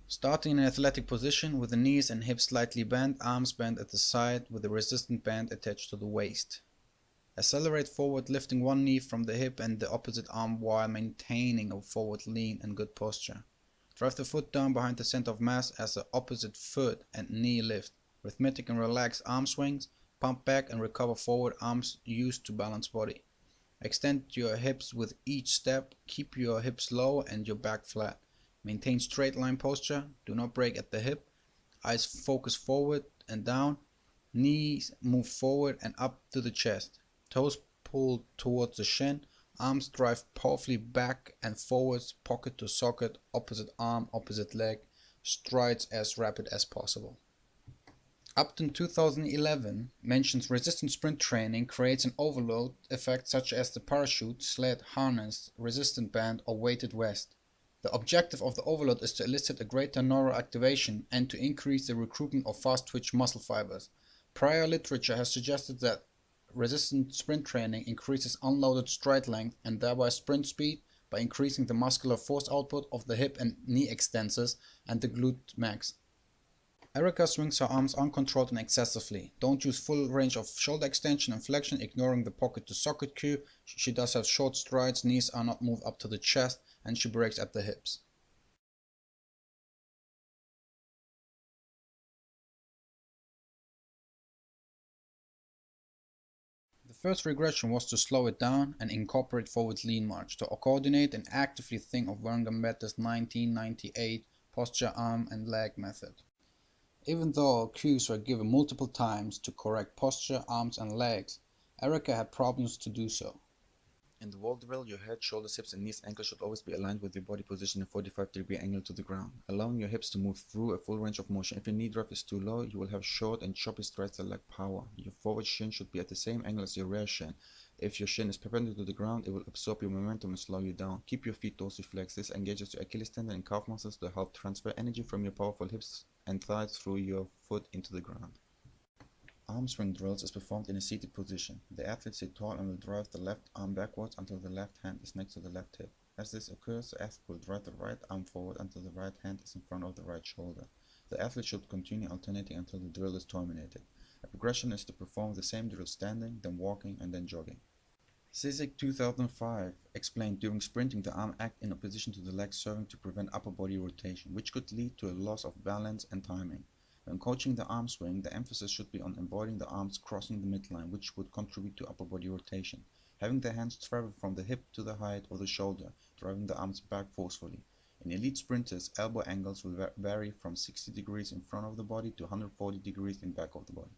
Starting in an athletic position with the knees and hips slightly bent, arms bent at the side with a resistant band attached to the waist. Accelerate forward, lifting one knee from the hip and the opposite arm while maintaining a forward lean and good posture. Drive the foot down behind the center of mass as the opposite foot and knee lift. Rhythmic and relaxed arm swings, pump back and recover forward, arms used to balance body. Extend your hips with each step, keep your hips low and your back flat. Maintain straight line posture, do not break at the hip, eyes focus forward and down, knees move forward and up to the chest, toes pull towards the shin, arms drive powerfully back and forwards, pocket to socket, opposite arm, opposite leg, strides as rapid as possible. Upton 2011 mentions resistance sprint training creates an overload effect such as the parachute, sled, harness, resistant band or weighted vest. The objective of the overload is to elicit a greater neuroactivation and to increase the recruitment of fast-twitch muscle fibers. Prior literature has suggested that resistant sprint training increases unloaded stride length and thereby sprint speed by increasing the muscular force output of the hip and knee extensors and the glute max. Erica swings her arms uncontrolled and excessively. Don't use full range of shoulder extension and flexion, ignoring the pocket to socket cue. She does have short strides, knees are not moved up to the chest, and she breaks at the hips. The first regression was to slow it down and incorporate forward lean march, to coordinate and actively think of Warren Gambetter's 1998 posture arm and leg method. Even though cues were given multiple times to correct posture, arms and legs, Erica had problems to do so. In the wall drill, your head, shoulders, hips and knees, ankles should always be aligned with your body position in a 45-degree angle to the ground, allowing your hips to move through a full range of motion. If your knee drive is too low, you will have short and choppy strides that lack power. Your forward shin should be at the same angle as your rear shin. If your shin is perpendicular to the ground, it will absorb your momentum and slow you down. Keep your feet dorsiflexed. This engages your Achilles tendon and calf muscles to help transfer energy from your powerful hips and thighs through your foot into the ground. Arm swing drills is performed in a seated position. The athlete sits tall and will drive the left arm backwards until the left hand is next to the left hip. As this occurs, the athlete will drive the right arm forward until the right hand is in front of the right shoulder. The athlete should continue alternating until the drill is terminated. A progression is to perform the same drill standing, then walking, and then jogging. Sisek 2005 explained during sprinting the arm act in opposition to the legs, serving to prevent upper body rotation, which could lead to a loss of balance and timing. When coaching the arm swing, the emphasis should be on avoiding the arms crossing the midline, which would contribute to upper body rotation. Having the hands travel from the hip to the height of the shoulder, driving the arms back forcefully. In elite sprinters, elbow angles will vary from 60 degrees in front of the body to 140 degrees in back of the body.